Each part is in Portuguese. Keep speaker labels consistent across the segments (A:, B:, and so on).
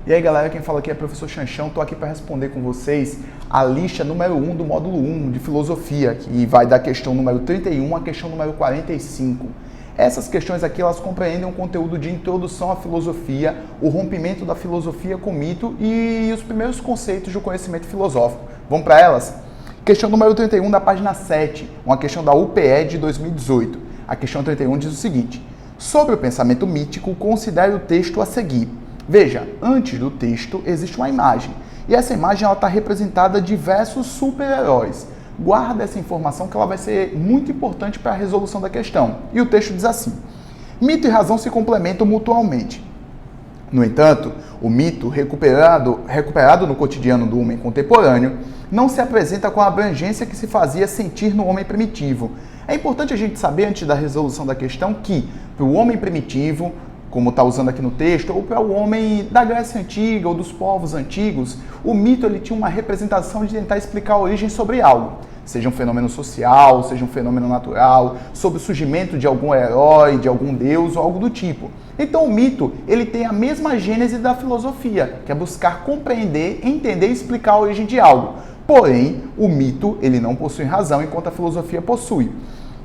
A: E aí galera, quem fala aqui é o professor Chanchão, estou aqui para responder com vocês a lista número 1 do módulo 1 de filosofia, que vai da questão número 31 à questão número 45. Essas questões aqui, elas compreendem um conteúdo de introdução à filosofia, o rompimento da filosofia com o mito e os primeiros conceitos do conhecimento filosófico. Vamos para elas? Questão número 31 da página 7, uma questão da UPE de 2018. A questão 31 diz o seguinte: sobre o pensamento mítico, considere o texto a seguir. Veja, antes do texto existe uma imagem, e essa imagem está representada diversos super-heróis. Guarda essa informação que ela vai ser muito importante para a resolução da questão. E o texto diz assim: mito e razão se complementam mutualmente. No entanto, o mito, recuperado no cotidiano do homem contemporâneo, não se apresenta com a abrangência que se fazia sentir no homem primitivo. É importante a gente saber, antes da resolução da questão, que para o homem primitivo, como está usando aqui no texto, ou para o homem da Grécia Antiga ou dos povos antigos, o mito ele tinha uma representação de tentar explicar a origem sobre algo. Seja um fenômeno social, seja um fenômeno natural, sobre o surgimento de algum herói, de algum deus ou algo do tipo. Então o mito ele tem a mesma gênese da filosofia, que é buscar compreender, entender e explicar a origem de algo. Porém, o mito ele não possui razão, enquanto a filosofia possui.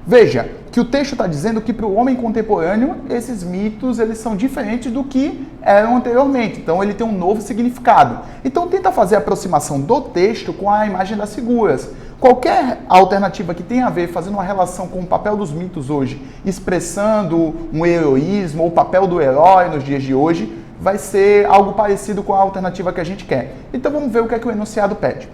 A: Veja que o texto está dizendo que para o homem contemporâneo, esses mitos eles são diferentes do que eram anteriormente. Então ele tem um novo significado. Então tenta fazer a aproximação do texto com a imagem das figuras. Qualquer alternativa que tenha a ver, fazendo uma relação com o papel dos mitos hoje, expressando um heroísmo ou o papel do herói nos dias de hoje, vai ser algo parecido com a alternativa que a gente quer. Então vamos ver o que é que o enunciado pede.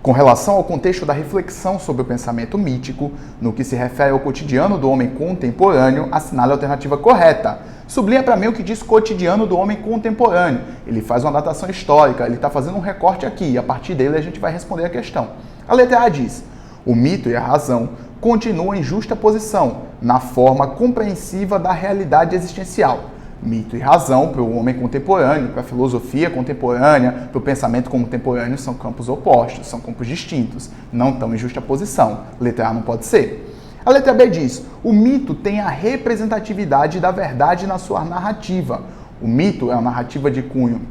A: Com relação ao contexto da reflexão sobre o pensamento mítico, no que se refere ao cotidiano do homem contemporâneo, assinale a alternativa correta. Sublinha para mim o que diz cotidiano do homem contemporâneo. Ele faz uma datação histórica, ele está fazendo um recorte aqui, e a partir dele a gente vai responder a questão. A letra A diz: o mito e a razão continuam em justa posição, na forma compreensiva da realidade existencial. Mito e razão, para o homem contemporâneo, para a filosofia contemporânea, para o pensamento contemporâneo, são campos opostos, são campos distintos, não estão em justa posição. Letra A não pode ser. A letra B diz: o mito tem a representatividade da verdade na sua narrativa. O mito é uma narrativa de cunho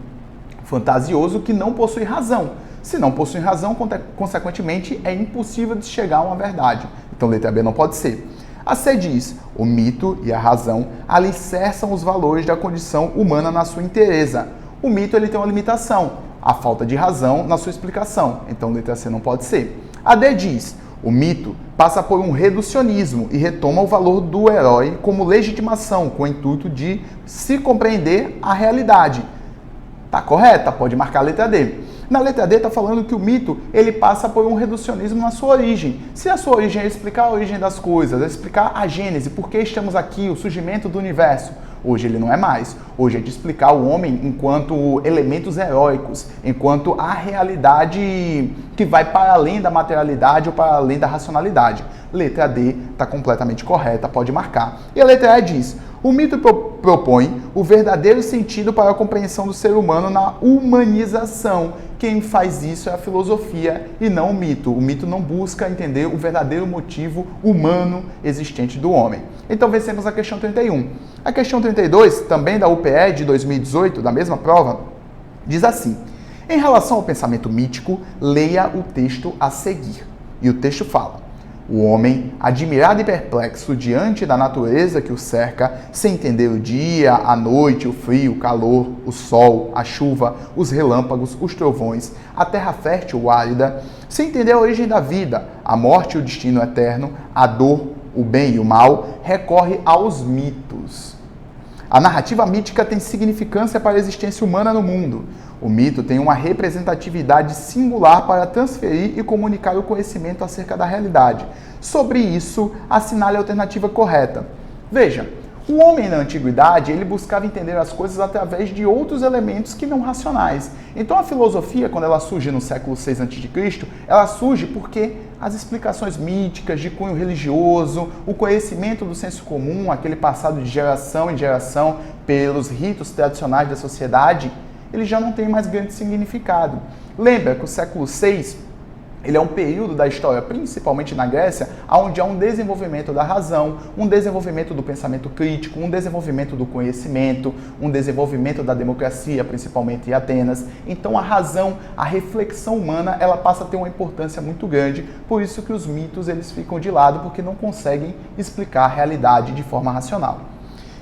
A: fantasioso que não possui razão. Se não possui razão, consequentemente, é impossível de chegar a uma verdade. Então, letra B não pode ser. A C diz: o mito e a razão alicerçam os valores da condição humana na sua inteireza. O mito ele tem uma limitação, a falta de razão na sua explicação. Então, letra C não pode ser. A D diz: o mito passa por um reducionismo e retoma o valor do herói como legitimação, com o intuito de se compreender a realidade. Tá correta? Pode marcar a letra D. Na letra D está falando que o mito ele passa por um reducionismo na sua origem. Se a sua origem é explicar a origem das coisas, é explicar a gênese, por que estamos aqui, o surgimento do universo, hoje ele não é mais. Hoje é de explicar o homem enquanto elementos heróicos, enquanto a realidade que vai para além da materialidade ou para além da racionalidade. Letra D está completamente correta, pode marcar. E a letra E diz: o mito propõe o verdadeiro sentido para a compreensão do ser humano na humanização. Quem faz isso é a filosofia e não o mito. O mito não busca entender o verdadeiro motivo humano existente do homem. Então vencemos a questão 31. A questão 32, também da UPE de 2018, da mesma prova, diz assim: em relação ao pensamento mítico, leia o texto a seguir. E o texto fala: o homem, admirado e perplexo diante da natureza que o cerca, sem entender o dia, a noite, o frio, o calor, o sol, a chuva, os relâmpagos, os trovões, a terra fértil ou árida, sem entender a origem da vida, a morte e o destino eterno, a dor, o bem e o mal, recorre aos mitos. A narrativa mítica tem significância para a existência humana no mundo. O mito tem uma representatividade singular para transferir e comunicar o conhecimento acerca da realidade. Sobre isso, assinale a alternativa correta. Veja, o homem na antiguidade, ele buscava entender as coisas através de outros elementos que não racionais. Então a filosofia, quando ela surge no século VI a.C., ela surge porque as explicações míticas de cunho religioso, o conhecimento do senso comum, aquele passado de geração em geração pelos ritos tradicionais da sociedade, ele já não tem mais grande significado. Lembra que o século VI Ele é um período da história, principalmente na Grécia, onde há um desenvolvimento da razão, um desenvolvimento do pensamento crítico, um desenvolvimento do conhecimento, um desenvolvimento da democracia, principalmente em Atenas. Então a razão, a reflexão humana, ela passa a ter uma importância muito grande, por isso que os mitos eles ficam de lado, porque não conseguem explicar a realidade de forma racional.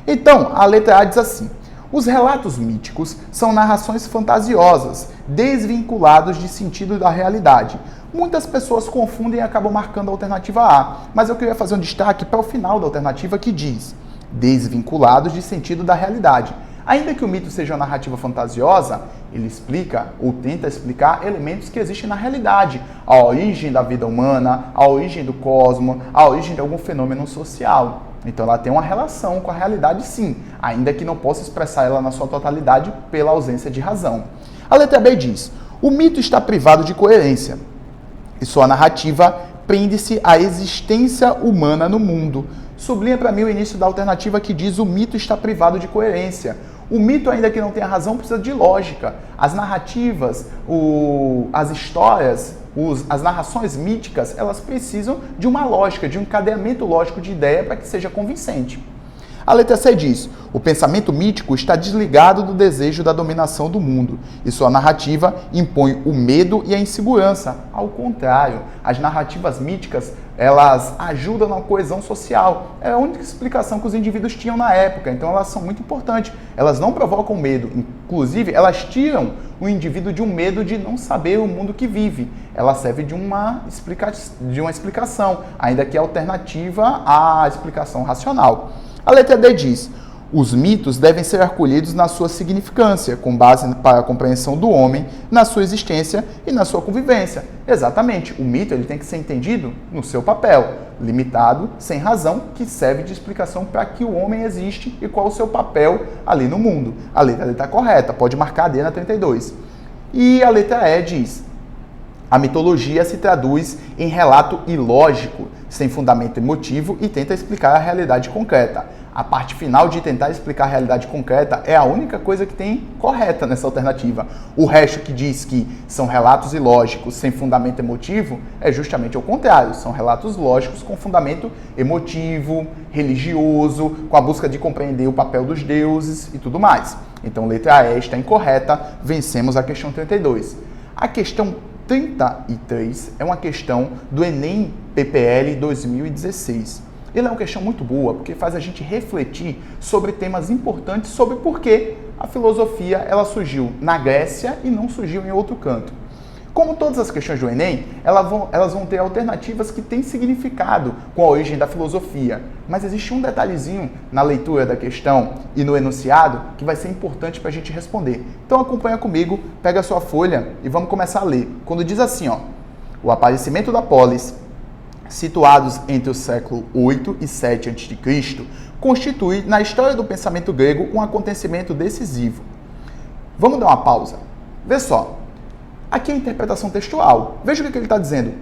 A: Então, a letra A diz assim: os relatos míticos são narrações fantasiosas, desvinculados de sentido da realidade. Muitas pessoas confundem e acabam marcando a alternativa A, mas eu queria fazer um destaque para o final da alternativa que diz desvinculados de sentido da realidade. Ainda que o mito seja uma narrativa fantasiosa, ele explica ou tenta explicar elementos que existem na realidade, a origem da vida humana, a origem do cosmos, a origem de algum fenômeno social. Então ela tem uma relação com a realidade sim, ainda que não possa expressar ela na sua totalidade pela ausência de razão. A letra B diz: o mito está privado de coerência e sua narrativa prende-se à existência humana no mundo. Sublinha para mim o início da alternativa que diz: o mito está privado de coerência. O mito, ainda que não tenha razão, precisa de lógica. As narrativas, as histórias, as narrações míticas, elas precisam de uma lógica, de um encadeamento lógico de ideia para que seja convincente. A letra C diz: o pensamento mítico está desligado do desejo da dominação do mundo e sua narrativa impõe o medo e a insegurança. Ao contrário, as narrativas míticas, elas ajudam na coesão social. É a única explicação que os indivíduos tinham na época, então elas são muito importantes. Elas não provocam medo, inclusive elas tiram o indivíduo de um medo de não saber o mundo que vive. Ela serve de uma explicação, ainda que alternativa à explicação racional. A letra D diz: os mitos devem ser acolhidos na sua significância, com base para a compreensão do homem, na sua existência e na sua convivência. Exatamente, o mito ele tem que ser entendido no seu papel, limitado, sem razão, que serve de explicação para que o homem existe e qual o seu papel ali no mundo. A letra D está correta, pode marcar a D na 32. E a letra E diz: a mitologia se traduz em relato ilógico, sem fundamento emotivo e tenta explicar a realidade concreta. A parte final de tentar explicar a realidade concreta é a única coisa que tem correta nessa alternativa. O resto que diz que são relatos ilógicos sem fundamento emotivo é justamente o contrário. São relatos lógicos com fundamento emotivo, religioso, com a busca de compreender o papel dos deuses e tudo mais. Então, letra E está incorreta, vencemos a questão 32. A questão 33 é uma questão do Enem PPL 2016. Ele é uma questão muito boa, porque faz a gente refletir sobre temas importantes, sobre por que a filosofia ela surgiu na Grécia e não surgiu em outro canto. Como todas as questões do Enem, elas vão ter alternativas que têm significado com a origem da filosofia. Mas existe um detalhezinho na leitura da questão e no enunciado que vai ser importante para a gente responder. Então acompanha comigo, pega a sua folha e vamos começar a ler. Quando diz assim, ó: o aparecimento da polis, situados entre o século 8 e 7 a.C., constitui, na história do pensamento grego, um acontecimento decisivo. Vamos dar uma pausa. Vê só. Aqui é a interpretação textual. Veja o que ele está dizendo.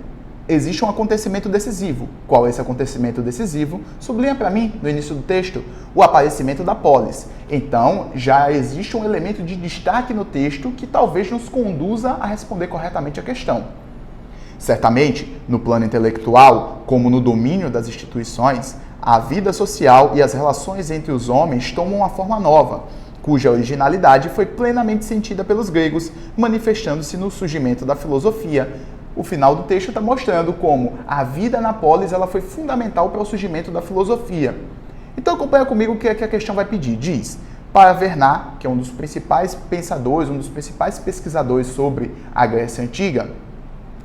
A: Existe um acontecimento decisivo. Qual é esse acontecimento decisivo? Sublinha para mim, no início do texto, o aparecimento da polis. Então, já existe um elemento de destaque no texto que talvez nos conduza a responder corretamente a questão. Certamente, no plano intelectual, como no domínio das instituições, a vida social e as relações entre os homens tomam uma forma nova, cuja originalidade foi plenamente sentida pelos gregos, manifestando-se no surgimento da filosofia. O final do texto está mostrando como a vida na polis ela foi fundamental para o surgimento da filosofia. Então acompanha comigo o que a questão vai pedir. Diz: para Vernat, que é um dos principais pensadores, um dos principais pesquisadores sobre a Grécia Antiga,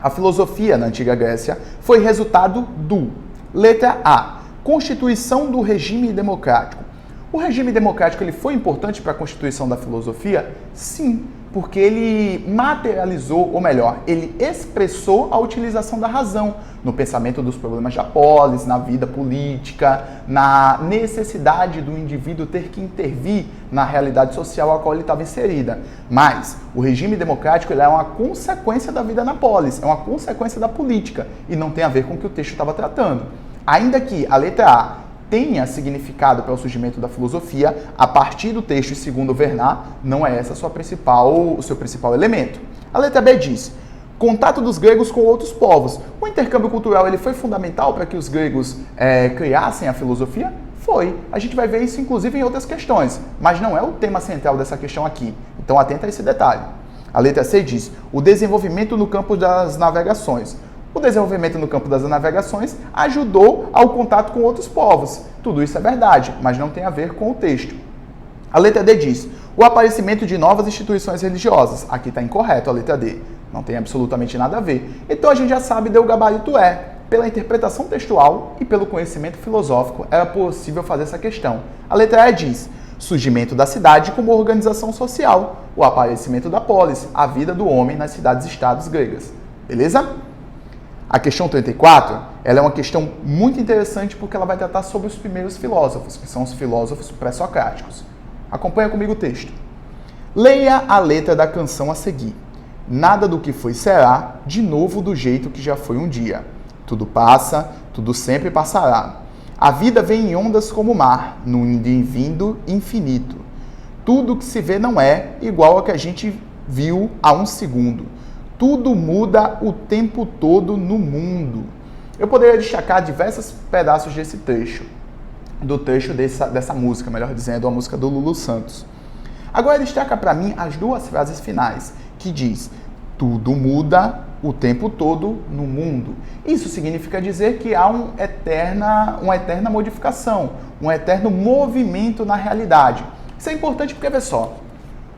A: a filosofia na Antiga Grécia foi resultado do: letra A, constituição do regime democrático. O regime democrático ele foi importante para a constituição da filosofia? Sim, porque ele materializou, ou melhor, ele expressou a utilização da razão no pensamento dos problemas da polis, na vida política, na necessidade do indivíduo ter que intervir na realidade social a qual ele estava inserida. Mas o regime democrático ele é uma consequência da vida na polis, é uma consequência da política e não tem a ver com o que o texto estava tratando. Ainda que a letra A tenha significado para o surgimento da filosofia, a partir do texto, segundo Vernat, não é essa o seu principal elemento. A letra B diz: Contato dos gregos com outros povos. O intercâmbio cultural ele foi fundamental para que os gregos criassem a filosofia? Foi. A gente vai ver isso inclusive em outras questões, mas não é o tema central dessa questão aqui. Então atenta a esse detalhe. A letra C diz, o desenvolvimento no campo das navegações. O desenvolvimento no campo das navegações ajudou ao contato com outros povos. Tudo isso é verdade, mas não tem a ver com o texto. A letra D diz, o aparecimento de novas instituições religiosas. Aqui está incorreto a letra D. Não tem absolutamente nada a ver. Então a gente já sabe o gabarito é. Pela interpretação textual e pelo conhecimento filosófico era possível fazer essa questão. A letra E diz, surgimento da cidade como organização social, o aparecimento da polis, a vida do homem nas cidades-estados gregas. Beleza? A questão 34, ela é uma questão muito interessante porque ela vai tratar sobre os primeiros filósofos, que são os filósofos pré-socráticos. Acompanha comigo o texto. Leia a letra da canção a seguir. Nada do que foi será, de novo do jeito que já foi um dia. Tudo passa, tudo sempre passará. A vida vem em ondas como o mar, no indo e vindo infinito. Tudo que se vê não é igual ao que a gente viu há um segundo. Tudo muda o tempo todo no mundo. Eu poderia destacar diversos pedaços desse trecho, do trecho dessa música, melhor dizendo, a música do Lulu Santos. Agora destaca para mim as duas frases finais, que diz, tudo muda o tempo todo no mundo. Isso significa dizer que há uma eterna modificação, um eterno movimento na realidade. Isso é importante porque, vê só,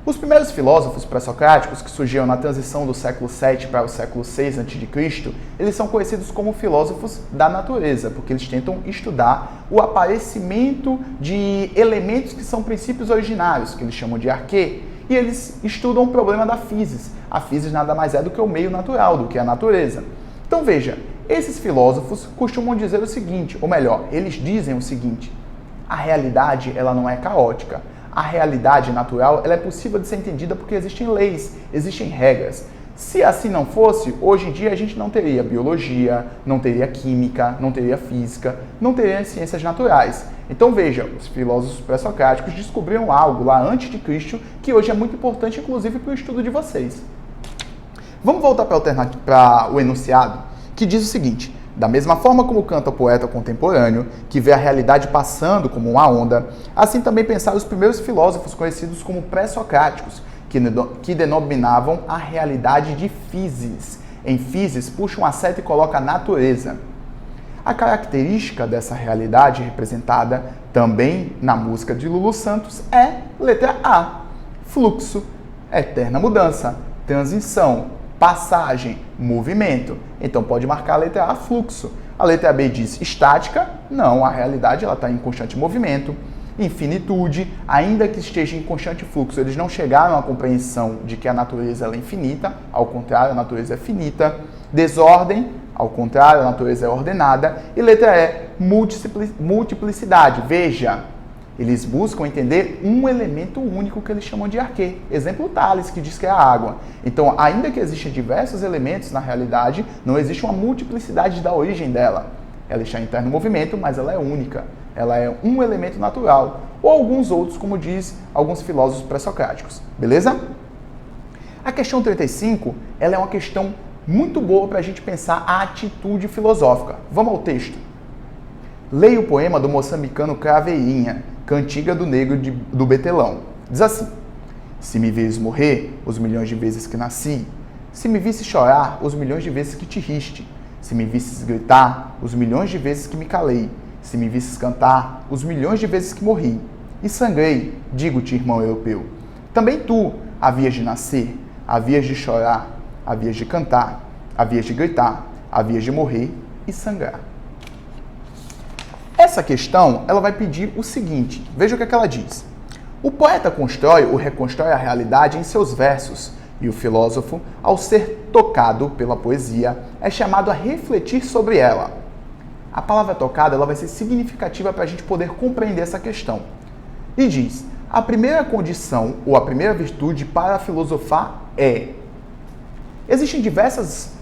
A: os primeiros filósofos pré-socráticos, que surgiram na transição do século VII para o século VI a.C., eles são conhecidos como filósofos da natureza, porque eles tentam estudar o aparecimento de elementos que são princípios originários, que eles chamam de arquê, e eles estudam o problema da physis. A physis nada mais é do que o meio natural, do que a natureza. Então veja, esses filósofos costumam dizer o seguinte, ou melhor, eles dizem o seguinte, a realidade ela não é caótica. A realidade natural ela é possível de ser entendida porque existem leis, existem regras. Se assim não fosse, hoje em dia a gente não teria biologia, não teria química, não teria física, não teria ciências naturais. Então veja, os filósofos pré-socráticos descobriram algo lá antes de Cristo que hoje é muito importante, inclusive para o estudo de vocês. Vamos voltar para o enunciado, que diz o seguinte, da mesma forma como canta o poeta contemporâneo, que vê a realidade passando como uma onda, assim também pensaram os primeiros filósofos conhecidos como pré-socráticos, que denominavam a realidade de physis. Em physis, puxa uma seta e coloca a natureza. A característica dessa realidade representada também na música de Lulu Santos é letra A, fluxo, eterna mudança, transição, passagem, movimento. Então pode marcar a letra A, fluxo. A letra B diz estática, não, a realidade ela está em constante movimento. Infinitude, ainda que esteja em constante fluxo, eles não chegaram à compreensão de que a natureza ela é infinita, ao contrário, a natureza é finita. Desordem, ao contrário, a natureza é ordenada. E letra E, multiplicidade. Veja, eles buscam entender um elemento único que eles chamam de arquê. Exemplo Tales, que diz que é a água. Então, ainda que existam diversos elementos na realidade, não existe uma multiplicidade da origem dela. Ela está em eterno movimento, mas ela é única. Ela é um elemento natural. Ou alguns outros, como diz alguns filósofos pré-socráticos. Beleza? A questão 35, ela é uma questão muito boa para a gente pensar a atitude filosófica. Vamos ao texto. Leia o poema do moçambicano Craveirinha, Cantiga do Negro do Betelão. Diz assim, se me vires morrer, os milhões de vezes que nasci, se me visse chorar, os milhões de vezes que te riste, se me visses gritar, os milhões de vezes que me calei, se me visses cantar, os milhões de vezes que morri, e sangrei, digo-te, irmão europeu. Também tu havias de nascer, havias de chorar, havias de cantar, havias de gritar, havias de morrer e sangrar. Essa questão, ela vai pedir o seguinte, veja o que ela diz. O poeta constrói ou reconstrói a realidade em seus versos, e o filósofo, ao ser tocado pela poesia, é chamado a refletir sobre ela. A palavra tocada ela vai ser significativa para a gente poder compreender essa questão. E diz, a primeira condição ou a primeira virtude para filosofar é... Existem diversas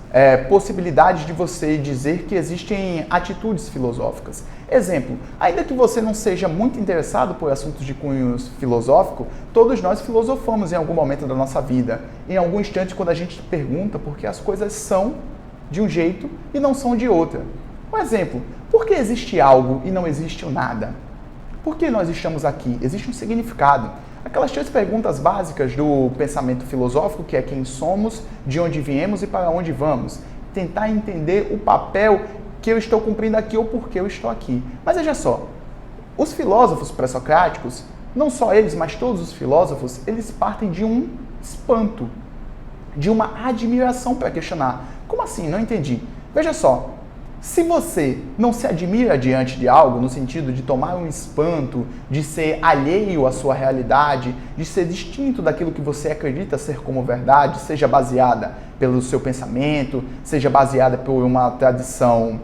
A: possibilidades de você dizer que existem atitudes filosóficas. Exemplo, ainda que você não seja muito interessado por assuntos de cunho filosófico, todos nós filosofamos em algum momento da nossa vida. Em algum instante, quando a gente pergunta por que as coisas são de um jeito e não são de outra. Um exemplo, por que existe algo e não existe o nada? Por que nós estamos aqui? Existe um significado. Aquelas 3 perguntas básicas do pensamento filosófico, que é quem somos, de onde viemos e para onde vamos. Tentar entender o papel que eu estou cumprindo aqui ou por que eu estou aqui. Mas veja só, os filósofos pré-socráticos, não só eles, mas todos os filósofos, eles partem de um espanto, de uma admiração para questionar. Como assim? Não entendi. Veja só, se você não se admira diante de algo, no sentido de tomar um espanto, de ser alheio à sua realidade, de ser distinto daquilo que você acredita ser como verdade, seja baseada pelo seu pensamento, seja baseada por uma tradição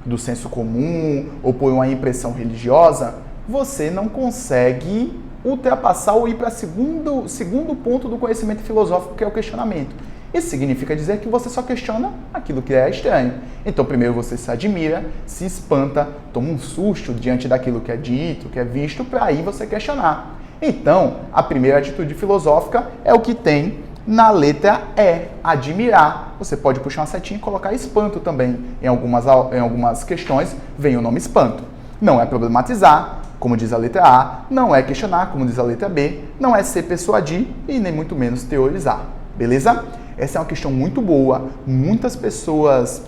A: do senso comum ou por uma impressão religiosa, você não consegue ultrapassar ou ir para o segundo ponto do conhecimento filosófico, que é o questionamento. Isso significa dizer que você só questiona aquilo que é estranho. Então, primeiro você se admira, se espanta, toma um susto diante daquilo que é dito, que é visto, para aí você questionar. Então, a primeira atitude filosófica é o que tem na letra E, admirar. Você pode puxar uma setinha e colocar espanto também. Em algumas questões vem o nome espanto. Não é problematizar, como diz a letra A, não é questionar, como diz a letra B, não é ser persuadir e nem muito menos teorizar. Beleza? Essa é uma questão muito boa. Muitas pessoas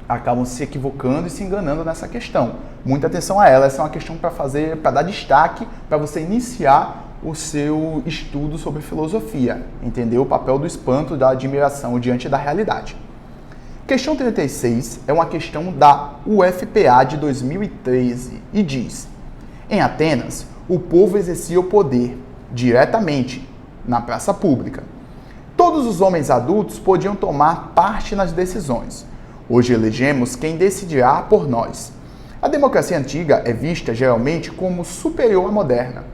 A: acabam se equivocando e se enganando nessa questão. Muita atenção a ela. Essa é uma questão para dar destaque, para você iniciar o seu estudo sobre filosofia. Entender o papel do espanto, da admiração diante da realidade. Questão 36 é uma questão da UFPA de 2013 e diz: em Atenas, o povo exercia o poder diretamente na praça pública. Todos os homens adultos podiam tomar parte nas decisões. Hoje elegemos quem decidirá por nós. A democracia antiga é vista geralmente como superior à moderna.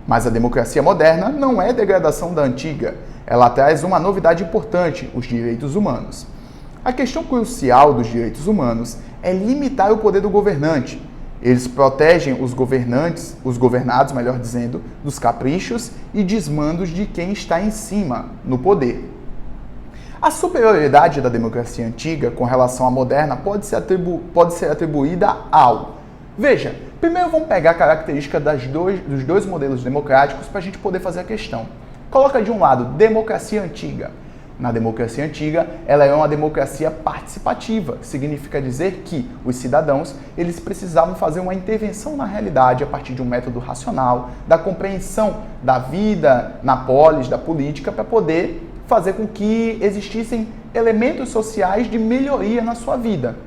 A: Mas a democracia moderna não é degradação da antiga. Ela traz uma novidade importante, os direitos humanos. A questão crucial dos direitos humanos é limitar o poder do governante. Eles protegem os governados, melhor dizendo, dos caprichos e desmandos de quem está em cima, no poder. A superioridade da democracia antiga com relação à moderna pode ser atribuída ao... Veja, primeiro vamos pegar a característica dos dois modelos democráticos para a gente poder fazer a questão. Coloca de um lado, democracia antiga. Na democracia antiga, ela é uma democracia participativa. Significa dizer que os cidadãos eles precisavam fazer uma intervenção na realidade a partir de um método racional, da compreensão da vida na polis, da política, para poder fazer com que existissem elementos sociais de melhoria na sua vida.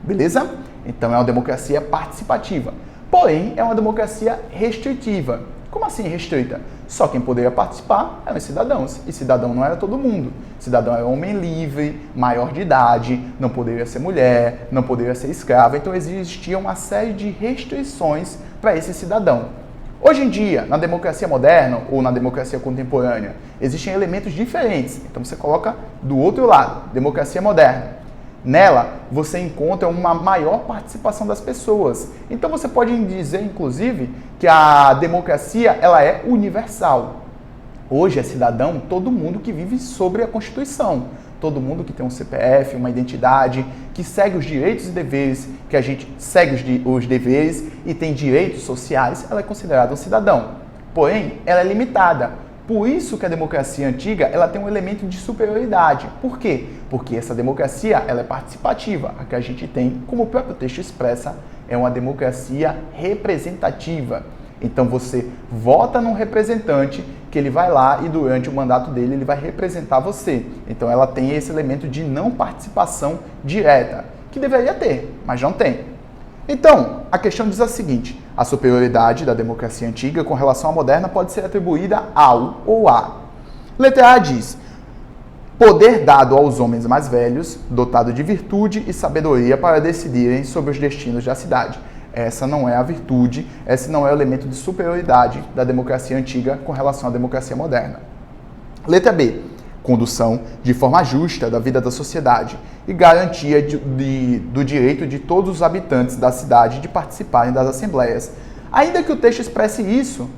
A: Beleza? Então é uma democracia participativa. Porém, é uma democracia restritiva. Como assim restrita? Só quem poderia participar eram os cidadãos. E cidadão não era todo mundo. Cidadão era homem livre, maior de idade, não poderia ser mulher, não poderia ser escravo. Então existia uma série de restrições para esse cidadão. Hoje em dia, na democracia moderna ou na democracia contemporânea, existem elementos diferentes. Então você coloca do outro lado, democracia moderna. Nela, você encontra uma maior participação das pessoas. Então você pode dizer, inclusive, que a democracia ela é universal. Hoje é cidadão todo mundo que vive sobre a Constituição. Todo mundo que tem um CPF, uma identidade, que segue os direitos e deveres, que a gente segue os deveres e tem direitos sociais, ela é considerada um cidadão. Porém, ela é limitada. Por isso que a democracia antiga ela tem um elemento de superioridade. Por quê? Porque essa democracia ela é participativa. A que a gente tem, como o próprio texto expressa, é uma democracia representativa. Então você vota num representante que ele vai lá e durante o mandato dele ele vai representar você. Então ela tem esse elemento de não participação direta, que deveria ter, mas não tem. Então, a questão diz a seguinte: a superioridade da democracia antiga com relação à moderna pode ser atribuída ao ou a. Letra A diz: poder dado aos homens mais velhos, dotado de virtude e sabedoria para decidirem sobre os destinos da cidade. Essa não é a virtude, esse não é o elemento de superioridade da democracia antiga com relação à democracia moderna. Letra B: condução de forma justa da vida da sociedade e garantia do direito de todos os habitantes da cidade de participarem das assembleias. Ainda que o texto expresse isso,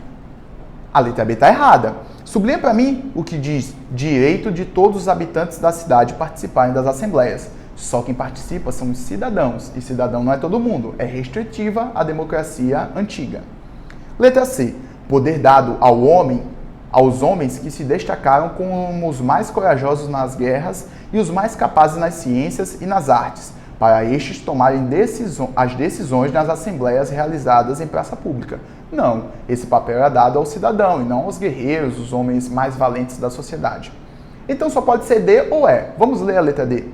A: a letra B está errada. Sublinha para mim o que diz direito de todos os habitantes da cidade participarem das assembleias. Só quem participa são os cidadãos, e cidadão não é todo mundo, é restritiva à democracia antiga. Letra C. Poder dado aos homens que se destacaram como os mais corajosos nas guerras e os mais capazes nas ciências e nas artes, para estes tomarem as decisões nas assembleias realizadas em praça pública. Não, esse papel é dado ao cidadão e não aos guerreiros, os homens mais valentes da sociedade. Então só pode ser D ou E. Vamos ler a letra D.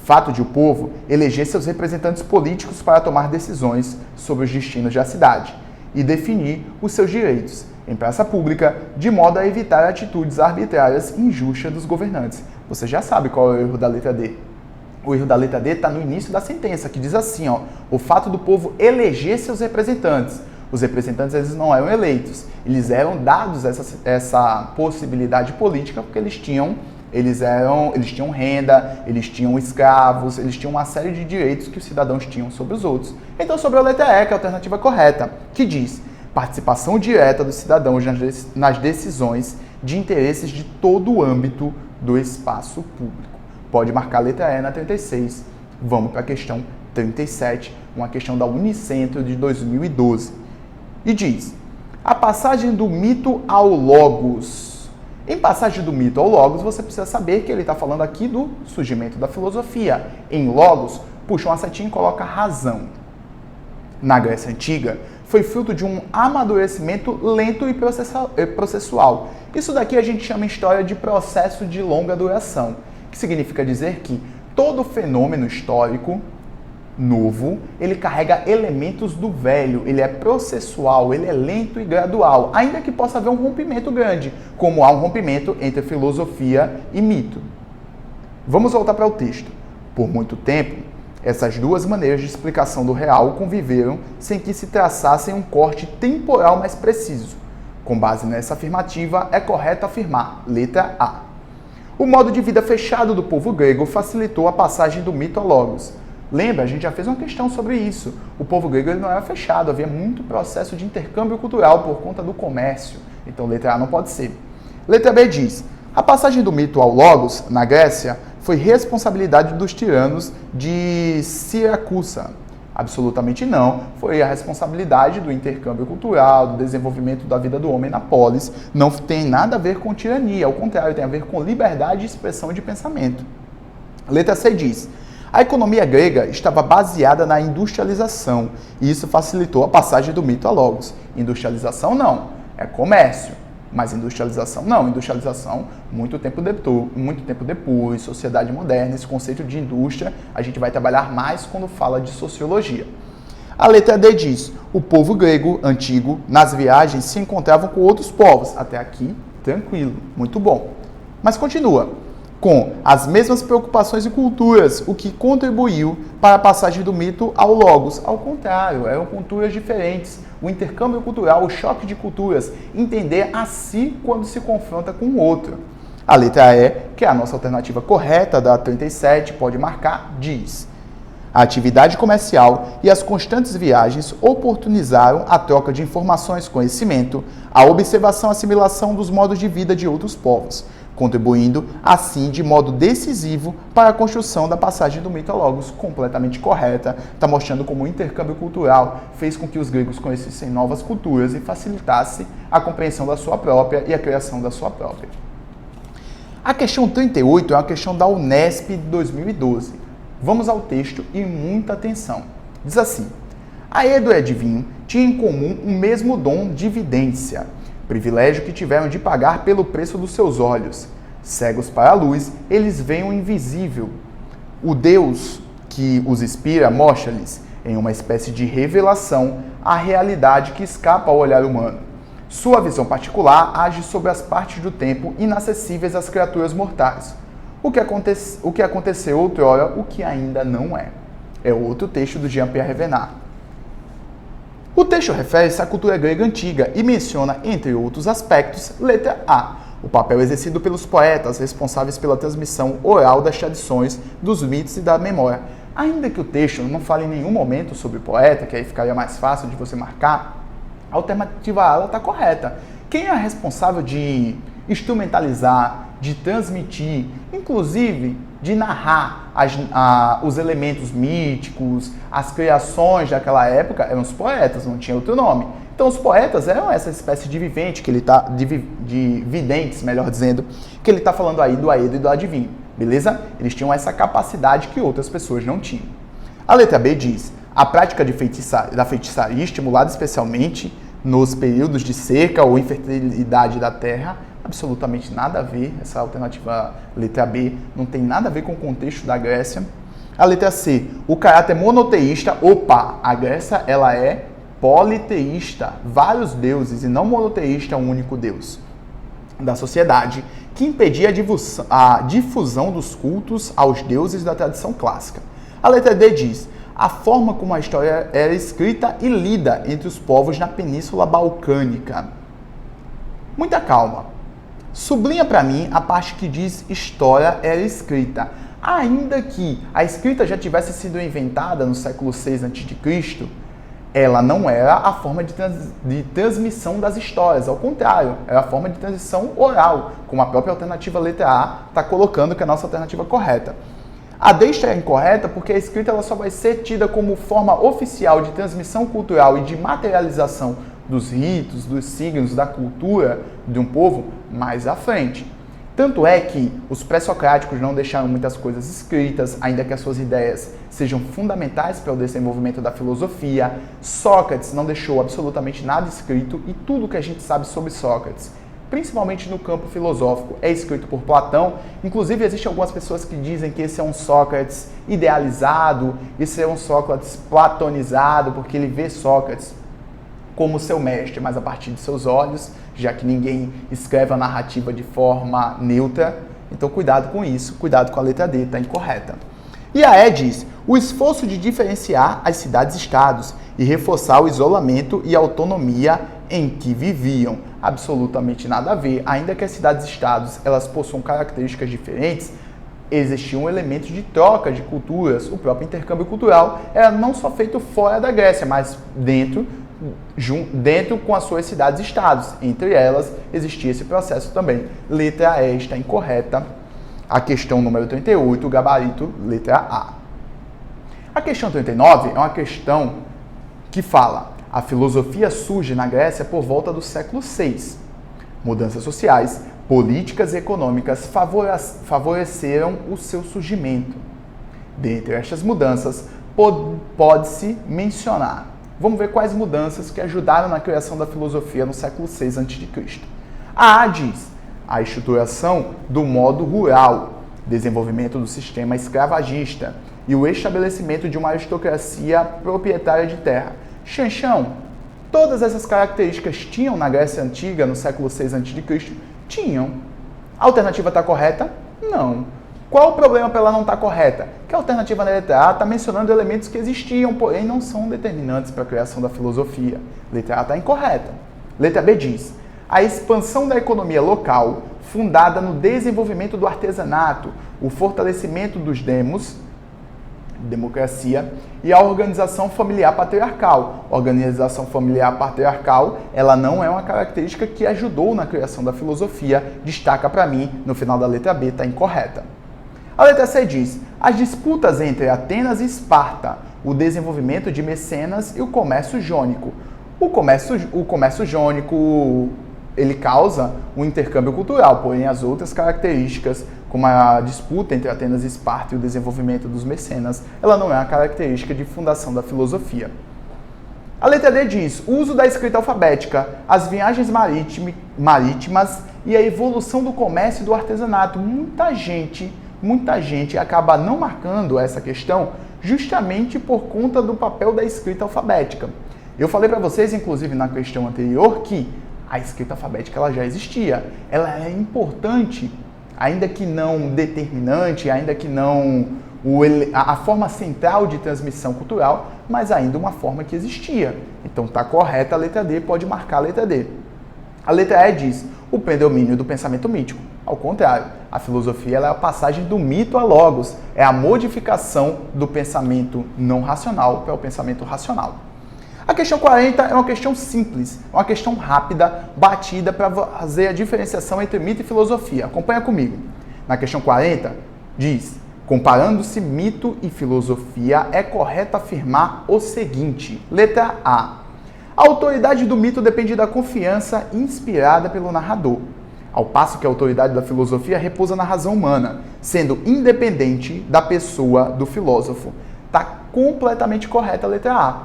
A: Fato de o povo eleger seus representantes políticos para tomar decisões sobre os destinos da cidade e definir os seus direitos em praça pública, de modo a evitar atitudes arbitrárias e injustas dos governantes. Você já sabe qual é o erro da letra D. O erro da letra D está no início da sentença, que diz assim, o fato do povo eleger seus representantes. Os representantes eles não eram eleitos, eles eram dados essa possibilidade política porque eles tinham renda, eles tinham escravos, eles tinham uma série de direitos que os cidadãos tinham sobre os outros. Então, sobre a letra E, que é a alternativa correta, que diz participação direta dos cidadãos nas decisões de interesses de todo o âmbito do espaço público. Pode marcar a letra E na 36. Vamos para a questão 37, uma questão da Unicentro de 2012. E diz, a passagem do mito ao logos. Em passagem do mito ao logos, você precisa saber que ele está falando aqui do surgimento da filosofia. Em logos, puxa uma setinha e coloca razão. Na Grécia Antiga, foi fruto de um amadurecimento lento e processual. Isso daqui a gente chama em história de processo de longa duração, que significa dizer que todo fenômeno histórico novo, ele carrega elementos do velho, ele é processual, ele é lento e gradual, ainda que possa haver um rompimento grande, como há um rompimento entre filosofia e mito. Vamos voltar para o texto. Por muito tempo, essas duas maneiras de explicação do real conviveram sem que se traçassem um corte temporal mais preciso. Com base nessa afirmativa, é correto afirmar, letra A. O modo de vida fechado do povo grego facilitou a passagem do mito ao logos. Lembra, a gente já fez uma questão sobre isso. O povo grego ele não era fechado, havia muito processo de intercâmbio cultural por conta do comércio. Então, letra A não pode ser. Letra B diz, a passagem do mito ao logos, na Grécia, foi responsabilidade dos tiranos de Siracusa. Absolutamente não. Foi a responsabilidade do intercâmbio cultural, do desenvolvimento da vida do homem na polis. Não tem nada a ver com tirania, ao contrário, tem a ver com liberdade de expressão e de pensamento. Letra C diz, a economia grega estava baseada na industrialização, e isso facilitou a passagem do mito a logos. Industrialização não, é comércio. Mas industrialização não, industrialização muito tempo depois, sociedade moderna, esse conceito de indústria a gente vai trabalhar mais quando fala de sociologia. A letra D diz, o povo grego antigo nas viagens se encontrava com outros povos, até aqui tranquilo, muito bom. Mas continua, com as mesmas preocupações e culturas, o que contribuiu para a passagem do mito ao logos. Ao contrário, eram culturas diferentes. O intercâmbio cultural, o choque de culturas, entender a si quando se confronta com o outro. A letra E, que é a nossa alternativa correta da 37, pode marcar, diz: a atividade comercial e as constantes viagens oportunizaram a troca de informações, conhecimento, a observação e assimilação dos modos de vida de outros povos, contribuindo, assim, de modo decisivo para a construção da passagem do mito a logos. Completamente correta, está mostrando como o intercâmbio cultural fez com que os gregos conhecessem novas culturas e facilitasse a compreensão da sua própria e a criação da sua própria. A questão 38 é uma questão da Unesp de 2012. Vamos ao texto e muita atenção. Diz assim, a Edo e adivinho tinham em comum o mesmo dom de vidência, privilégio que tiveram de pagar pelo preço dos seus olhos. Cegos para a luz, eles veem o invisível. O Deus que os inspira mostra-lhes, em uma espécie de revelação, a realidade que escapa ao olhar humano. Sua visão particular age sobre as partes do tempo inacessíveis às criaturas mortais. O que aconteceu outrora, o que ainda não é. É outro texto do Jean-Pierre Venat. O texto refere-se à cultura grega antiga e menciona, entre outros aspectos, letra A, O papel exercido pelos poetas, responsáveis pela transmissão oral das tradições, dos mitos e da memória. Ainda que o texto não fale em nenhum momento sobre o poeta, que aí ficaria mais fácil de você marcar, a alternativa A está correta. Quem é responsável de instrumentalizar, de transmitir, inclusive de narrar os elementos míticos, as criações daquela época, eram os poetas, não tinha outro nome. Então os poetas eram essa espécie de vivente, de videntes, melhor dizendo, que ele está falando aí do Aedo e do adivinho, beleza? Eles tinham essa capacidade que outras pessoas não tinham. A letra B diz, a prática da feitiçaria, estimulada especialmente nos períodos de seca ou infertilidade da terra, absolutamente nada a ver, essa alternativa letra B não tem nada a ver com o contexto da Grécia. A letra C, o caráter monoteísta, a Grécia ela é politeísta, vários deuses e não monoteísta, um único deus da sociedade, que impedia a difusão dos cultos aos deuses da tradição clássica. A letra D diz, a forma como a história era escrita e lida entre os povos na Península Balcânica. Muita calma. Sublinha para mim a parte que diz história era escrita. Ainda que a escrita já tivesse sido inventada no século VI a.C., ela não era a forma de transmissão das histórias. Ao contrário, era a forma de transmissão oral, como a própria alternativa letra A está colocando que é a nossa alternativa correta. A D está incorreta porque a escrita ela só vai ser tida como forma oficial de transmissão cultural e de materialização dos ritos, dos signos, da cultura de um povo mais à frente. Tanto é que os pré-socráticos não deixaram muitas coisas escritas, ainda que as suas ideias sejam fundamentais para o desenvolvimento da filosofia. Sócrates não deixou absolutamente nada escrito e tudo que a gente sabe sobre Sócrates, principalmente no campo filosófico, é escrito por Platão. Inclusive, existem algumas pessoas que dizem que esse é um Sócrates idealizado, esse é um Sócrates platonizado, porque ele vê Sócrates como seu mestre, mas a partir de seus olhos, já que ninguém escreve a narrativa de forma neutra. Então, cuidado com isso, cuidado com a letra D, está incorreta. E a E diz, o esforço de diferenciar as cidades-estados e reforçar o isolamento e autonomia em que viviam. Absolutamente nada a ver. Ainda que as cidades-estados elas possuam características diferentes, existiam elementos de troca de culturas. O próprio intercâmbio cultural era não só feito fora da Grécia, mas dentro com as suas cidades-estados. Entre elas, existia esse processo também. Letra E está incorreta. A questão número 38, o gabarito, letra A. A questão 39 é uma questão que fala: a filosofia surge na Grécia por volta do século VI. Mudanças sociais, políticas e econômicas favoreceram o seu surgimento. Dentre estas mudanças, pode-se mencionar. Vamos ver quais mudanças que ajudaram na criação da filosofia no século VI a.C. A A diz: a estruturação do modo rural, desenvolvimento do sistema escravagista e o estabelecimento de uma aristocracia proprietária de terra. Xanxão, todas essas características tinham na Grécia Antiga, no século VI a.C.? Tinham. A alternativa está correta? Não. Qual o problema para ela não estar correta? Que a alternativa na letra A está mencionando elementos que existiam, porém não são determinantes para a criação da filosofia. Letra A está incorreta. Letra B diz: a expansão da economia local, fundada no desenvolvimento do artesanato, o fortalecimento dos demos, democracia, e a organização familiar patriarcal. Organização familiar patriarcal, ela não é uma característica que ajudou na criação da filosofia, destaca para mim, no final da letra B está incorreta. A letra C diz: as disputas entre Atenas e Esparta, o desenvolvimento de Mecenas e o comércio jônico. O comércio jônico, ele causa um intercâmbio cultural, porém as outras características, como a disputa entre Atenas e Esparta e o desenvolvimento dos Mecenas, ela não é uma característica de fundação da filosofia. A letra D diz: o uso da escrita alfabética, as viagens marítimas e a evolução do comércio e do artesanato. Muita gente acaba não marcando essa questão justamente por conta do papel da escrita alfabética. Eu falei para vocês, inclusive na questão anterior, que a escrita alfabética ela já existia. Ela é importante, ainda que não determinante, ainda que não a forma central de transmissão cultural, mas ainda uma forma que existia. Então está correta a letra D, pode marcar a letra D. A letra E diz: o predomínio do pensamento mítico. Ao contrário, a filosofia ela é a passagem do mito a logos, é a modificação do pensamento não racional para o pensamento racional. A questão 40 é uma questão simples, uma questão rápida, batida para fazer a diferenciação entre mito e filosofia. Acompanha comigo. Na questão 40, diz: comparando-se mito e filosofia, é correto afirmar o seguinte. Letra A. A autoridade do mito depende da confiança inspirada pelo narrador, ao passo que a autoridade da filosofia repousa na razão humana, sendo independente da pessoa do filósofo. Está completamente correta a letra A.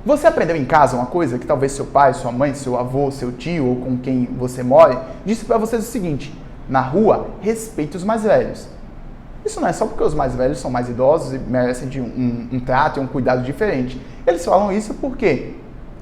A: Você aprendeu em casa uma coisa que talvez seu pai, sua mãe, seu avô, seu tio ou com quem você mora disse para vocês o seguinte: na rua, respeite os mais velhos. Isso não é só porque os mais velhos são mais idosos e merecem de um trato e um cuidado diferente. Eles falam isso porque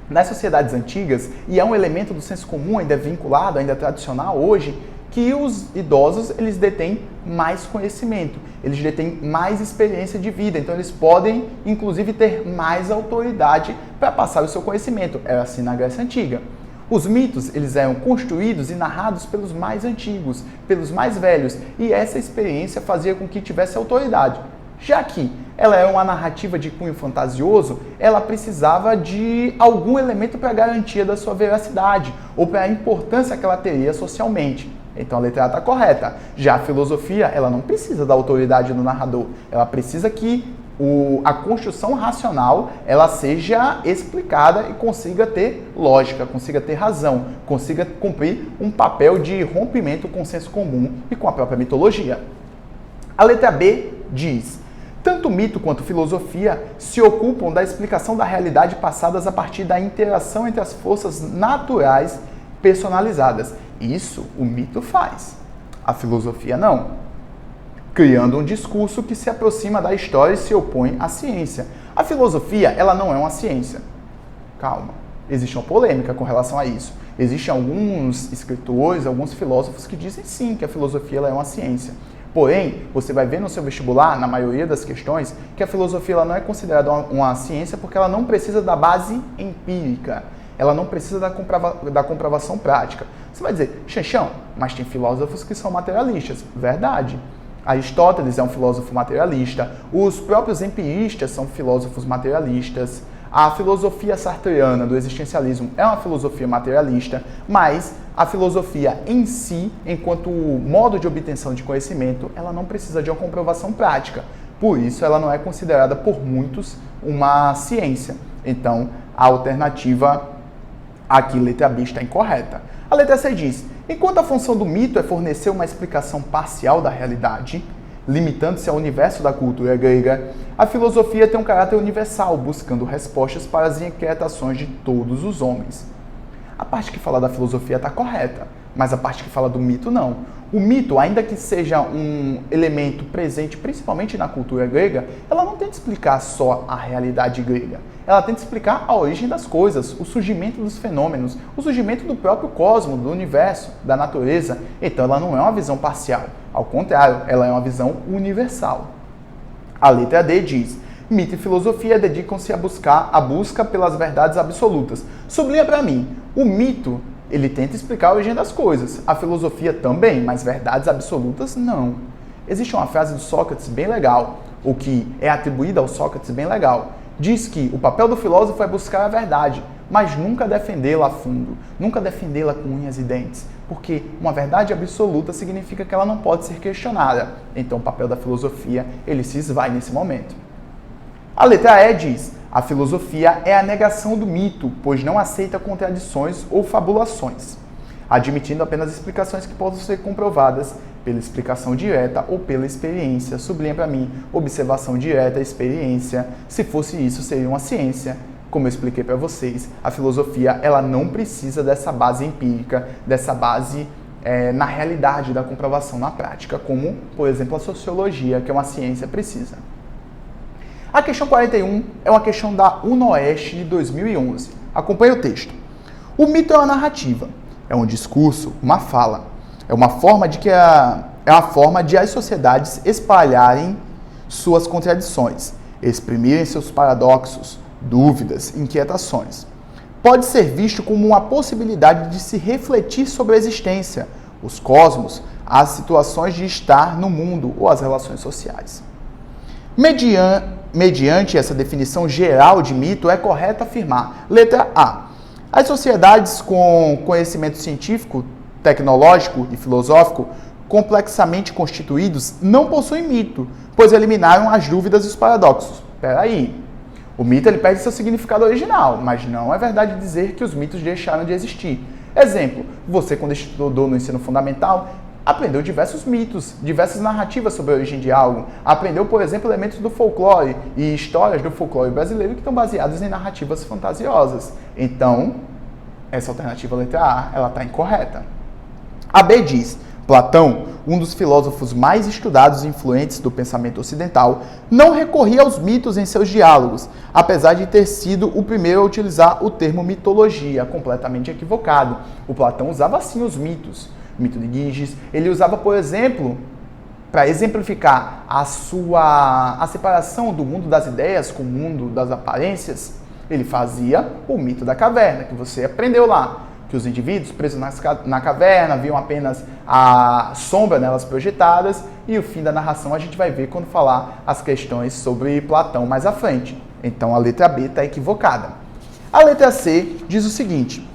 A: nas sociedades antigas, e é um elemento do senso comum ainda vinculado, ainda tradicional hoje, que os idosos eles detêm mais conhecimento, eles detêm mais experiência de vida, então eles podem inclusive ter mais autoridade para passar o seu conhecimento. Era assim na Grécia Antiga. Os mitos eles eram construídos e narrados pelos mais antigos, pelos mais velhos, e essa experiência fazia com que tivesse autoridade. Já que ela era uma narrativa de cunho fantasioso, ela precisava de algum elemento para garantia da sua veracidade ou para a importância que ela teria socialmente. Então a letra A está correta. Já a filosofia, ela não precisa da autoridade do narrador. Ela precisa que a construção racional ela seja explicada e consiga ter lógica, consiga ter razão, consiga cumprir um papel de rompimento com o senso comum e com a própria mitologia. A letra B diz: tanto mito quanto filosofia se ocupam da explicação da realidade passadas a partir da interação entre as forças naturais personalizadas. Isso o mito faz. A filosofia não. Criando um discurso que se aproxima da história e se opõe à ciência. A filosofia, ela não é uma ciência. Calma. Existe uma polêmica com relação a isso. Existem alguns escritores, alguns filósofos que dizem sim que a filosofia ela é uma ciência. Porém, você vai ver no seu vestibular, na maioria das questões, que a filosofia ela não é considerada uma ciência porque ela não precisa da base empírica. Ela não precisa da comprovação prática. Você vai dizer, Xanxão, mas tem filósofos que são materialistas. Verdade. Aristóteles é um filósofo materialista. Os próprios empiristas são filósofos materialistas. A filosofia sartreana do existencialismo é uma filosofia materialista, mas a filosofia em si, enquanto modo de obtenção de conhecimento, ela não precisa de uma comprovação prática. Por isso, ela não é considerada por muitos uma ciência. Então, a alternativa aqui, letra B, está incorreta. A letra C diz: enquanto a função do mito é fornecer uma explicação parcial da realidade, limitando-se ao universo da cultura grega, a filosofia tem um caráter universal, buscando respostas para as inquietações de todos os homens. A parte que fala da filosofia está correta, mas a parte que fala do mito não. O mito, ainda que seja um elemento presente principalmente na cultura grega, ela não tenta explicar só a realidade grega. Ela tenta explicar a origem das coisas, o surgimento dos fenômenos, o surgimento do próprio cosmos, do universo, da natureza. Então ela não é uma visão parcial. Ao contrário, ela é uma visão universal. A letra D diz: mito e filosofia dedicam-se à busca pelas verdades absolutas. Sublinha para mim, o mito ele tenta explicar a origem das coisas. A filosofia também, mas verdades absolutas não. Existe uma frase do Sócrates bem legal, ou que é atribuída ao Sócrates bem legal. Diz que o papel do filósofo é buscar a verdade, mas nunca defendê-la a fundo, nunca defendê-la com unhas e dentes, porque uma verdade absoluta significa que ela não pode ser questionada. Então o papel da filosofia, ele se esvai nesse momento. A letra E diz: a filosofia é a negação do mito, pois não aceita contradições ou fabulações, admitindo apenas explicações que possam ser comprovadas pela explicação direta ou pela experiência. Sublinha para mim, observação direta, experiência. Se fosse isso, seria uma ciência. Como eu expliquei para vocês, a filosofia ela não precisa dessa base empírica, dessa base na realidade da comprovação na prática, como, por exemplo, a sociologia, que é uma ciência, precisa. A questão 41 é uma questão da UNOeste de 2011. Acompanhe o texto. O mito é uma narrativa, é um discurso, uma fala. É uma forma de as sociedades espalharem suas contradições, exprimirem seus paradoxos, dúvidas, inquietações. pode ser visto como uma possibilidade de se refletir sobre a existência, os cosmos, as situações de estar no mundo ou as relações sociais. Mediante essa definição geral de mito, é correto afirmar: letra A. As sociedades com conhecimento científico, tecnológico e filosófico complexamente constituídos não possuem mito, pois eliminaram as dúvidas e os paradoxos. Espera aí. O mito ele perde seu significado original, mas não é verdade dizer que os mitos deixaram de existir. Exemplo, você quando estudou no ensino fundamental, aprendeu diversos mitos, diversas narrativas sobre a origem de algo. Aprendeu, por exemplo, elementos do folclore e histórias do folclore brasileiro que estão baseadas em narrativas fantasiosas. Então, essa alternativa letra A, ela está incorreta. A B diz: Platão, um dos filósofos mais estudados e influentes do pensamento ocidental, não recorria aos mitos em seus diálogos, apesar de ter sido o primeiro a utilizar o termo mitologia, completamente equivocado. O Platão usava sim os mitos. O mito de Giges, ele usava, por exemplo, para exemplificar a separação do mundo das ideias com o mundo das aparências, ele fazia o mito da caverna, que você aprendeu lá. Que os indivíduos presos na caverna viam apenas a sombra nelas projetadas, e o fim da narração a gente vai ver quando falar as questões sobre Platão mais à frente. Então a letra B está equivocada. A letra C diz o seguinte: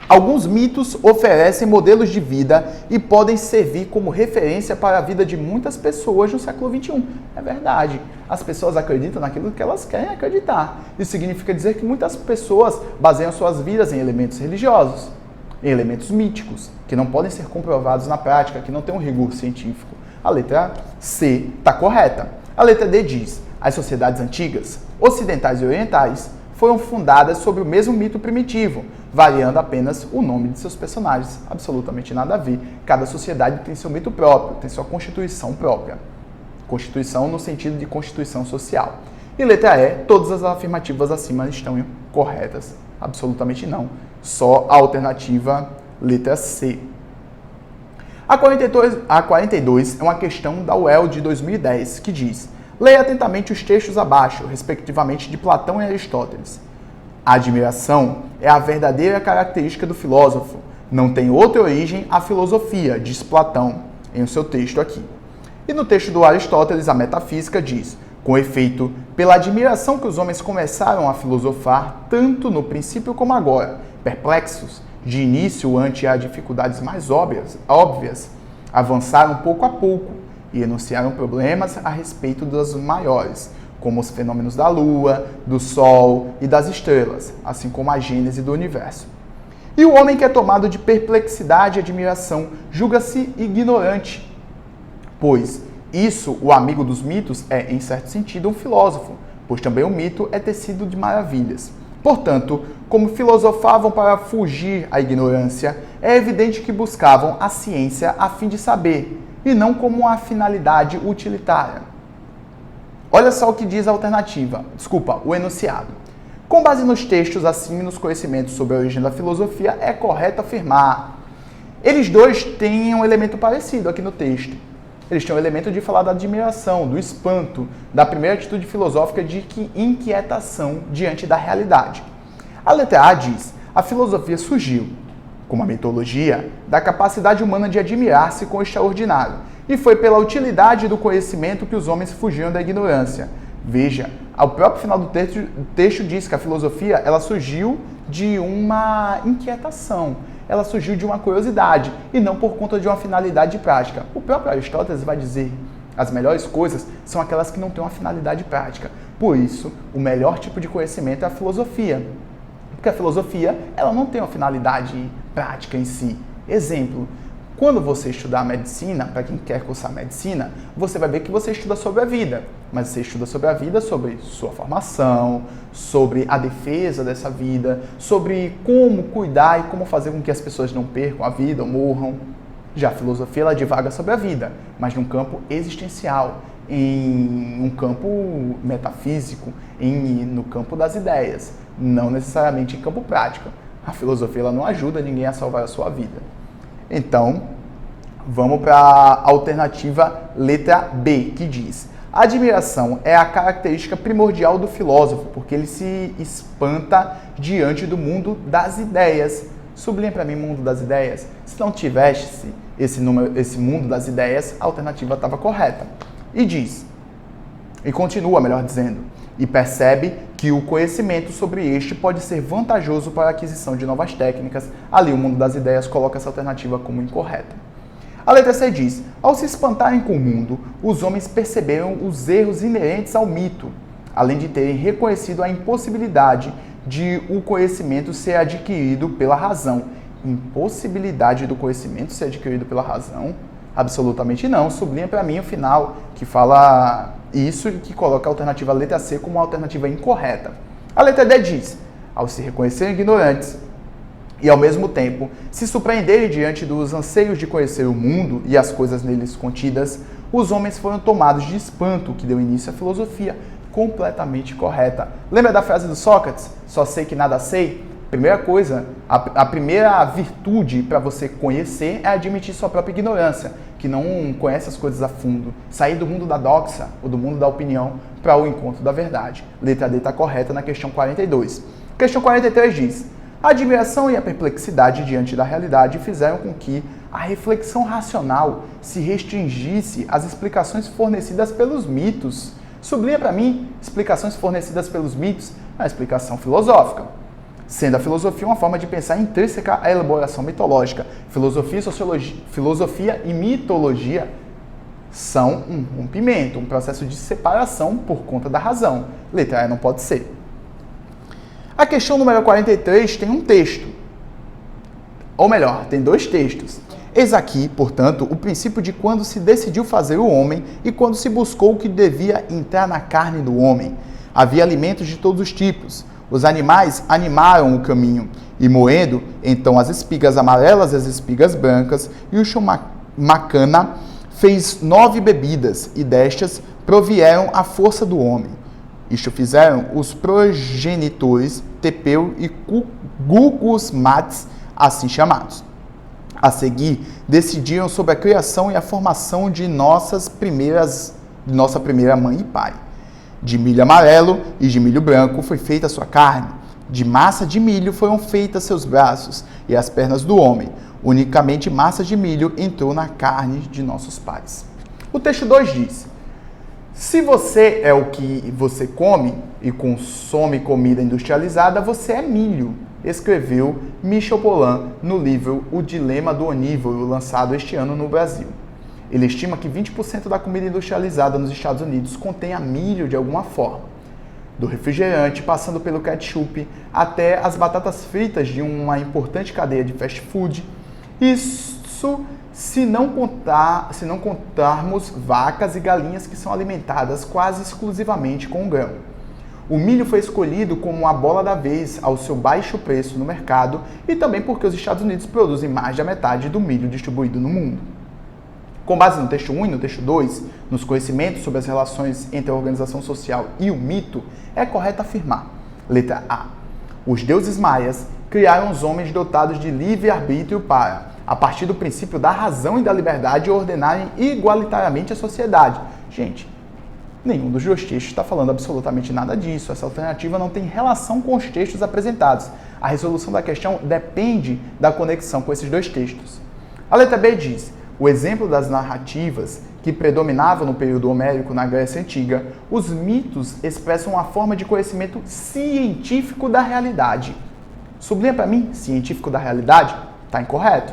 A: alguns mitos oferecem modelos de vida e podem servir como referência para a vida de muitas pessoas no século XXI. É verdade. As pessoas acreditam naquilo que elas querem acreditar. Isso significa dizer que muitas pessoas baseiam suas vidas em elementos religiosos, em elementos míticos, que não podem ser comprovados na prática, que não têm um rigor científico. A letra C está correta. A letra D diz: as sociedades antigas, ocidentais e orientais, foram fundadas sobre o mesmo mito primitivo, variando apenas o nome de seus personagens. Absolutamente nada a ver. Cada sociedade tem seu mito próprio, tem sua constituição própria. Constituição no sentido de constituição social. E letra E, todas as afirmativas acima estão corretas. Absolutamente não. Só a alternativa letra C. A 42 é uma questão da UEL de 2010, que diz: leia atentamente os textos abaixo, respectivamente de Platão e Aristóteles. A admiração é a verdadeira característica do filósofo. Não tem outra origem a filosofia, diz Platão em seu texto aqui. E no texto do Aristóteles, a metafísica diz: com efeito, pela admiração que os homens começaram a filosofar, tanto no princípio como agora, perplexos, de início ante as dificuldades mais óbvias, avançaram pouco a pouco e enunciaram problemas a respeito das maiores, como os fenômenos da Lua, do Sol e das estrelas, assim como a gênese do universo. E o homem que é tomado de perplexidade e admiração julga-se ignorante, pois isso, o amigo dos mitos, é, em certo sentido, um filósofo, pois também o mito é tecido de maravilhas. Portanto, como filosofavam para fugir à ignorância, é evidente que buscavam a ciência a fim de saber, e não como uma finalidade utilitária. Olha só o que diz a alternativa, o enunciado. Com base nos textos acima e nos conhecimentos sobre a origem da filosofia, é correto afirmar. Eles dois têm um elemento parecido aqui no texto. Eles têm um elemento de falar da admiração, do espanto, da primeira atitude filosófica de inquietação diante da realidade. A letra A diz: a filosofia surgiu, como a mitologia, da capacidade humana de admirar-se com o extraordinário, e foi pela utilidade do conhecimento que os homens fugiram da ignorância. Veja, ao próprio final do texto diz que a filosofia ela surgiu de uma inquietação, ela surgiu de uma curiosidade e não por conta de uma finalidade prática. O próprio Aristóteles vai dizer: as melhores coisas são aquelas que não têm uma finalidade prática. Por isso, o melhor tipo de conhecimento é a filosofia. Porque a filosofia ela não tem uma finalidade prática em si. Exemplo, quando você estudar medicina, para quem quer cursar medicina, você vai ver que você estuda sobre a vida. Mas você estuda sobre a vida, sobre sua formação, sobre a defesa dessa vida, sobre como cuidar e como fazer com que as pessoas não percam a vida ou morram. Já a filosofia ela divaga sobre a vida, mas num campo existencial, em um campo metafísico, no campo das ideias, não necessariamente em campo prático. A filosofia ela não ajuda ninguém a salvar a sua vida. Então, vamos para a alternativa letra B, que diz: A admiração é a característica primordial do filósofo, porque ele se espanta diante do mundo das ideias. Sublinha para mim mundo das ideias. Se não tivesse esse mundo das ideias, a alternativa estava correta. E diz, e continua, melhor dizendo, e percebe que o conhecimento sobre este pode ser vantajoso para a aquisição de novas técnicas. Ali o mundo das ideias coloca essa alternativa como incorreta. A letra C diz, ao se espantarem com o mundo, os homens perceberam os erros inerentes ao mito, além de terem reconhecido a impossibilidade de o conhecimento ser adquirido pela razão. Impossibilidade do conhecimento ser adquirido pela razão? Absolutamente não. Sublinha para mim o final, que fala isso e que coloca a alternativa letra C como uma alternativa incorreta. A letra D diz, ao se reconhecerem ignorantes e, ao mesmo tempo, se surpreenderem diante dos anseios de conhecer o mundo e as coisas neles contidas, os homens foram tomados de espanto, que deu início à filosofia. Completamente correta. Lembra da frase do Sócrates? Só sei que nada sei? Primeira coisa, a primeira virtude para você conhecer é admitir sua própria ignorância, que não conhece as coisas a fundo. Sair do mundo da doxa, ou do mundo da opinião, para o encontro da verdade. Letra D está correta na questão 42. Questão 43 diz, a admiração e a perplexidade diante da realidade fizeram com que a reflexão racional se restringisse às explicações fornecidas pelos mitos. Sublinha para mim, explicações fornecidas pelos mitos, a explicação filosófica. Sendo a filosofia uma forma de pensar intrínseca à elaboração mitológica. Filosofia e mitologia são um rompimento, um processo de separação por conta da razão. Letra E não pode ser. A questão número 43 tem um texto. Ou melhor, tem dois textos. Eis aqui, portanto, o princípio de quando se decidiu fazer o homem e quando se buscou o que devia entrar na carne do homem. Havia alimentos de todos os tipos. Os animais animaram o caminho, e moendo, então, as espigas amarelas e as espigas brancas, e o Shumacana fez 9 bebidas, e destas provieram a força do homem. Isto fizeram os progenitores Tepeu e Gugusmates, assim chamados. A seguir, decidiram sobre a criação e a formação de nossa primeira mãe e pai. De milho amarelo e de milho branco foi feita a sua carne. De massa de milho foram feitas seus braços e as pernas do homem. Unicamente massa de milho entrou na carne de nossos pais. O texto 2 diz, se você é o que você come e consome comida industrializada, você é milho. Escreveu Michel Pollan no livro O Dilema do Onívoro, lançado este ano no Brasil. Ele estima que 20% da comida industrializada nos Estados Unidos contenha milho de alguma forma. Do refrigerante, passando pelo ketchup, até as batatas fritas de uma importante cadeia de fast food. Isso se não contarmos vacas e galinhas que são alimentadas quase exclusivamente com grão. O milho foi escolhido como a bola da vez ao seu baixo preço no mercado e também porque os Estados Unidos produzem mais da metade do milho distribuído no mundo. Com base no texto 1 e no texto 2, nos conhecimentos sobre as relações entre a organização social e o mito, é correto afirmar. Letra A. Os deuses maias criaram os homens dotados de livre-arbítrio para, a partir do princípio da razão e da liberdade, ordenarem igualitariamente a sociedade. Gente, nenhum dos dois textos está falando absolutamente nada disso. Essa alternativa não tem relação com os textos apresentados. A resolução da questão depende da conexão com esses dois textos. A letra B diz, o exemplo das narrativas que predominavam no período homérico na Grécia Antiga, os mitos expressam uma forma de conhecimento científico da realidade. Sublinha para mim, científico da realidade? Está incorreto.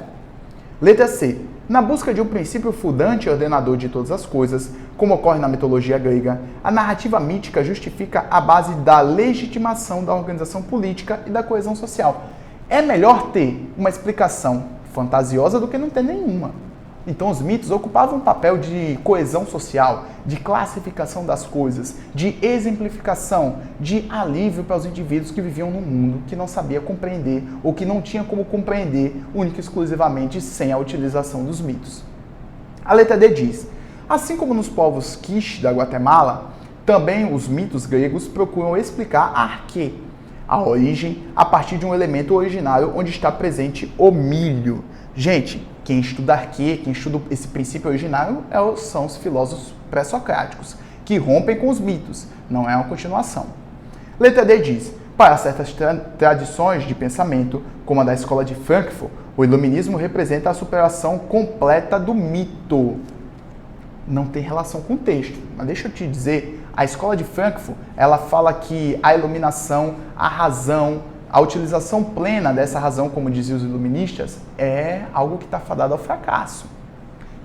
A: Letra C. Na busca de um princípio fundante e ordenador de todas as coisas, como ocorre na mitologia grega, a narrativa mítica justifica a base da legitimação da organização política e da coesão social. É melhor ter uma explicação fantasiosa do que não ter nenhuma. Então os mitos ocupavam um papel de coesão social, de classificação das coisas, de exemplificação, de alívio para os indivíduos que viviam num mundo que não sabia compreender ou que não tinha como compreender única e exclusivamente sem a utilização dos mitos. A letra D diz, assim como nos povos quiche da Guatemala, também os mitos gregos procuram explicar a arquê, a origem, a partir de um elemento originário onde está presente o milho. Gente, quem estuda arquê, quem estuda esse princípio originário são os filósofos pré-socráticos. que rompem com os mitos, não é uma continuação. Letra D diz: para certas tradições de pensamento, como a da escola de Frankfurt, o iluminismo representa a superação completa do mito. Não tem relação com o texto, mas deixa eu te dizer, a escola de Frankfurt, ela fala que a iluminação, a razão, a utilização plena dessa razão, como diziam os iluministas, é algo que está fadado ao fracasso.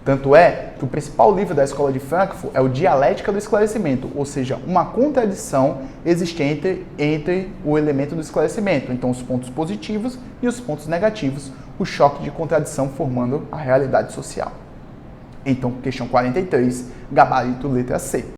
A: Tanto é que o principal livro da escola de Frankfurt é o Dialética do Esclarecimento, ou seja, uma contradição existente entre o elemento do esclarecimento, então os pontos positivos e os pontos negativos, o choque de contradição formando a realidade social. Então, questão 43, gabarito letra C.